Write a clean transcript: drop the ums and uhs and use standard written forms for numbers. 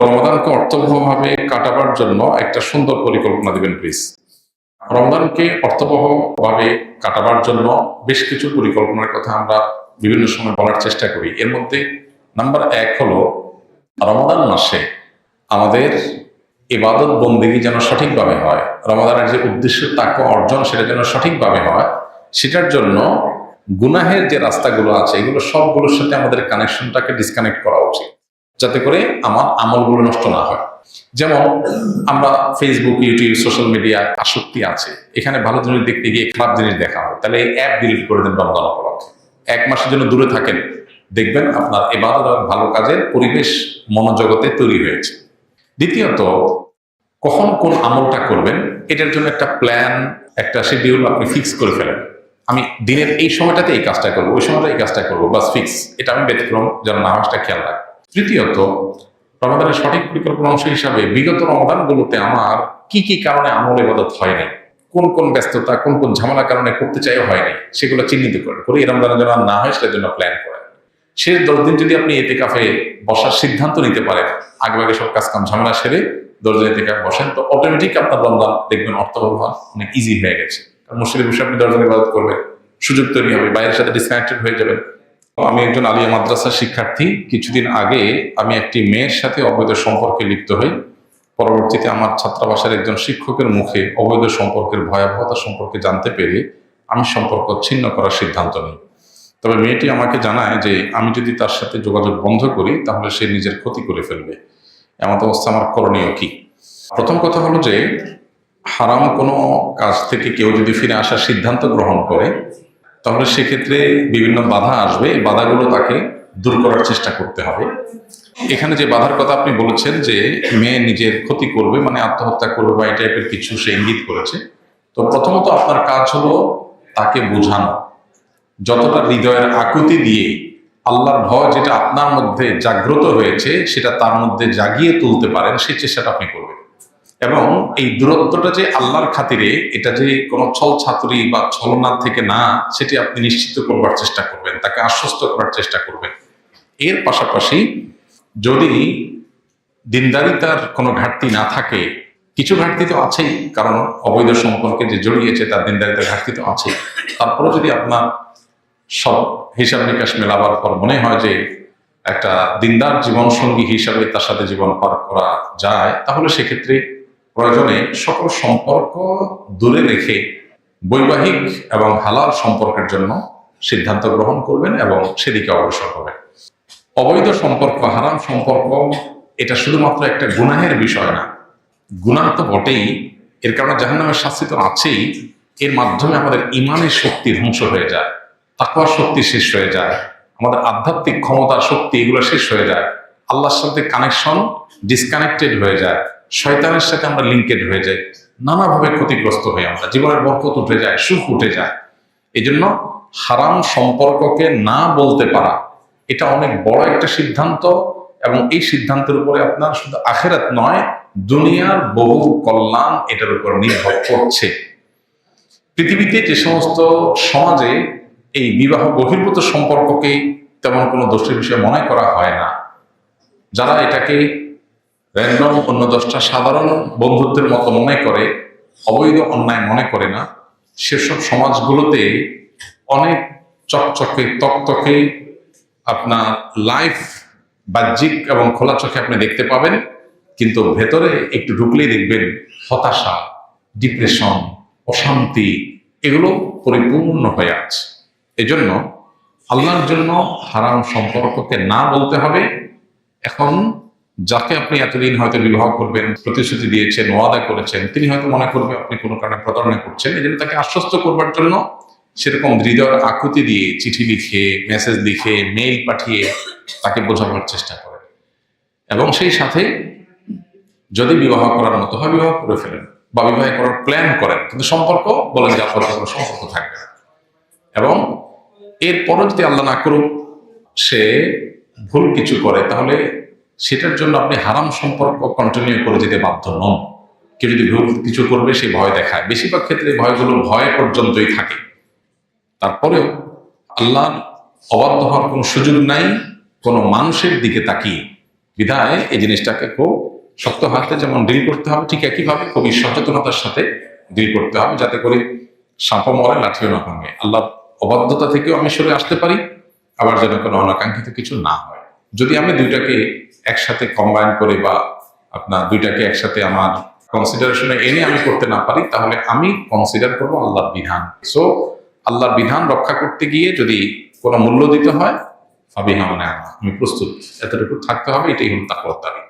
রমাদানকে অর্থবহভাবে কাটাবার জন্য একটা সুন্দর পরিকল্পনা দিবেন প্লিজ। রমজানকে অর্থবহভাবে কাটাবার জন্য বেশ কিছু পরিকল্পনার কথা আমরা বিভিন্ন সময় বলার চেষ্টা করি। এর মধ্যে নাম্বার 1 হলো রমাদান মাসে আমাদের ইবাদত বন্দেগী যেন সঠিকভাবে হয়, রমাদানের যে উদ্দেশ্য তাকওয়া অর্জন সেটা যেন সঠিকভাবে হয়, সেটার জন্য গুনাহের যে রাস্তাগুলো আছে এগুলো সবগুলোর সাথে আমাদের কানেকশনটাকে ডিসকানেক্ট করা উচিত, যাতে করে আমার আমলগুলো নষ্ট না হয়। যেমন আমরা ফেসবুক, ইউটিউব, সোশ্যাল মিডিয়া আসক্তি আছে, এখানে ভালো জিনিস দেখতে গিয়ে খারাপ জিনিস দেখা হয়, তাহলে এই অ্যাপ ডিলিট করে দেন রমজান উপলক্ষে। 1 মাসের জন্য দূরে থাকেন, দেখবেন আপনার ইবাদত এবং ভালো কাজের পরিবেশ মনোজগতে তৈরি হয়েছে। দ্বিতীয়ত, কখন কোন আমলটা করবেন এটার জন্য একটা প্ল্যান, একটা শিডিউল আপনি ফিক্স করে ফেলেন। আমি দিনের এই সময়টাতে এই কাজটা করবো, ওই সময়টা এই কাজটা করবো, বাস ফিক্স। এটা আমি ব্যতিক্রম যেন না হয় সেটা খেয়াল রাখবো। তৃতীয়ত, রমাদানের সঠিক পরিকল্পনা অংশ হিসাবে বিগত রমাদানগুলোতে আমার কি কি কারণে আমল ইবাদত হয়নি, কোন কোন ব্যস্ততা, কোন কোন ঝামেলার কারণে করতে চাইও হয়নি, সেগুলো চিহ্নিত করে এই রমজানের জন্য না হয় সেটার জন্য প্ল্যান করেন। শেষ 10 দিন যদি আপনি এতেকাফে বসার সিদ্ধান্ত নিতে পারেন, আগে সব কাজ কাম ঝামেলা সেরে 10 দিন এতেকাফে বসেন, তো অটোমেটিক আপনার রমজান দেখবেন অর্থবহ অনেক ইজি হয়ে গেছে। কারণ মসজিদে বসে আপনি 10 দিন ইবাদত করবেন, সুযোগ তৈরি হবে, বাইরের সাথে ডিসকানেক্টেড হয়ে যাবেন। আমি একজন আলিয়া মাদ্রাসার শিক্ষার্থী। কিছুদিন আগে আমি একটি মেয়ের সাথে অবৈধ সম্পর্কে লিপ্ত হই। পরবর্তীতে আমার ছাত্রাবাসের একজন শিক্ষকের মুখে অবৈধ সম্পর্কের ভয়াবহতা সম্পর্কে জানতে পেরে আমি সম্পর্ক ছিন্ন করার সিদ্ধান্ত নিই। তবে মেয়েটি আমাকে জানায় যে আমি যদি তার সাথে যোগাযোগ বন্ধ করি তাহলে সে নিজের ক্ষতি করে ফেলবে। এমন অবস্থা আমার করণীয় কি? প্রথম কথা হলো যে হারাম কোনো কাজ থেকে কেউ যদি ফিরে আসার সিদ্ধান্ত গ্রহণ করে তাহলে সেক্ষেত্রে বিভিন্ন বাধা আসবে, এই বাধাগুলো তাকে দূর করার চেষ্টা করতে হবে। এখানে যে বাধার কথা আপনি বলেছেন যে মেয়ে নিজের ক্ষতি করবে, মানে আত্মহত্যা করবে বা এই টাইপের কিছু সে ইঙ্গিত করেছে, তো প্রথমত আপনার কাজ হলো তাকে বোঝানো, যতটা হৃদয়ের আকুতি দিয়ে আল্লাহর ভয় যেটা আপনার মধ্যে জাগ্রত হয়েছে সেটা তার মধ্যে জাগিয়ে তুলতে পারেন সেই চেষ্টাটা আপনি করবেন। এবং এই দূরত্বটা যে আল্লাহর খাতিরে, এটা যে কোনো ছল ছাতুরি বা ছলনা থেকে না, সেটি আপনি নিশ্চিত করবার চেষ্টা করবেন, তাকে আশ্বস্ত করার চেষ্টা করবেন। এর পাশাপাশি যদি দিনদারিতার কোনো ঘাটতি না থাকে, কিছু ঘাটতি তো আছেই, কারণ অবৈধ সম্পর্কে যে জড়িয়েছে তার দিনদারিতার ঘাটতি তো আছেই, তারপরে যদি আপনার সব হিসাব নিকাশ মেলাবার পর মনে হয় যে একটা দিনদার জীবনসঙ্গী হিসাবে তার সাথে জীবন পার করা যায়, তাহলে সেক্ষেত্রে প্রয়োজনে সকল সম্পর্ক দূরে রেখে বৈবাহিক এবং হালাল সম্পর্কের জন্য সিদ্ধান্ত গ্রহণ করবেন এবং সেদিকে অগ্রসর হবেন। অবৈধ সম্পর্ক, হারাম সম্পর্ক, এটা শুধুমাত্র একটা গুনাহের বিষয় না। গুনাহ তো বটেই, এর কারণে জাহান্নামের শাস্তি তো আছেই, এর মাধ্যমে আমাদের ইমানের শক্তি ধ্বংস হয়ে যায়, তাকওয়ার শক্তি শেষ হয়ে যায়, আমাদের আধ্যাত্মিক ক্ষমতার শক্তি এগুলো শেষ হয়ে যায়, আল্লাহর সাথে কানেকশন ডিসকানেক্টেড হয়ে যায়, শয়তানের সাথে আমরা লিঙ্কেড হয়ে যাই, নানাভাবে ক্ষতিগ্রস্ত হয়ে আমরা, জীবনের বরকত উঠে যায়, সুখ উঠে যায়। এই জন্য হারাম সম্পর্ককে না বলতে পারা এটা অনেক বড় একটা সিদ্ধান্ত, এবং এই সিদ্ধান্তের উপরে আপনার শুধু আখিরাত নয়, দুনিয়ার বহু কল্যাণ এটার উপর নির্ভর করছে। পৃথিবীতে যে সমস্ত সমাজে এই বিবাহ বহির্ভূত সম্পর্ককে তেমন কোনো দোষের বিষয় মনে করা হয় না, যারা এটাকে র্যান্ডম অন্য 10টা সাধারণ বন্ধুত্বের মতো মনে করে, অবৈধ অন্যায় মনে করে না, সেসব সমাজগুলোতে অনেক চকচকে তকতকে আপনার লাইফ বাহ্যিক এবং খোলা চোখে আপনি দেখতে পাবেন, কিন্তু ভেতরে একটু ঢুকলেই দেখবেন হতাশা, ডিপ্রেশন, অশান্তি এগুলো পরিপূর্ণ হয়ে আছে। এজন্য আল্লাহর জন্য হারাম সম্পর্ককে না বলতে হবে। এখন যাকে আপনি এতদিন হয়তো বিবাহ করবেন প্রতিশ্রুতি দিয়েছেন, ওয়াদা করেছেন, তিনি হয়তো মনে করবে আপনি কোনো কারণে প্রতারণা করছেন, এই জন্য তাকে আশ্বস্ত করবার জন্য সেরকম হৃদয়ের আকুতি দিয়ে চিঠি লিখে, মেসেজ লিখে, মেইল পাঠিয়ে তাকে বোঝাবার চেষ্টা করেন। এবং সেই সাথে যদি বিবাহ করার মতো হয় বিবাহ করে ফেলেন বা বিবাহ করার প্ল্যান করেন, কিন্তু সম্পর্ক বলেন যে আপনার কোনো সম্পর্ক থাকবে না। এবং এরপরও যদি আল্লাহ না করুক সে ভুল কিছু করে, তাহলে সেটার জন্য আপনি হারাম সম্পর্ক কন্টিনিউ করে যেতে বাধ্য নন। কেউ যদি ভুল কিছু করবে সে ভয় দেখায়, বেশিরভাগ ক্ষেত্রে ভয়গুলো ভয় পর্যন্তই থাকে। তারপরেও আল্লাহর অবাধ্য হওয়ার কোনো সুযোগ নাই কোনো মানুষের দিকে তাকিয়ে। বিধায় এই জিনিসটাকে খুব শক্ত হাতে যেমন ডিল করতে হবে, ঠিক একইভাবে খুবই সচেতনতার সাথে ডিল করতে হবে, যাতে করে সাপ মরে লাঠিও না ভাঙে। আল্লাহ অবাধ্যতা থেকেও আমি সরে আসতে পারি, আবার যেন কোনো অনাকাঙ্ক্ষিত কিছু না হয়। যদি আমি দুইটাকে একসাথে কম্বাইন করে বা আপনার দুইটাকে একসাথে আমার কনসিডারেশনে এনে আমি করতে না পারি, তাহলে আমি কনসিডার করবো আল্লাহর বিধান। সো আল্লাহর বিধান রক্ষা করতে গিয়ে যদি কোনো মূল্য দিতে হয়, আমি প্রস্তুত, এতটুকু থাকতে হবে। এটাই হল তাকওয়ার দাবি।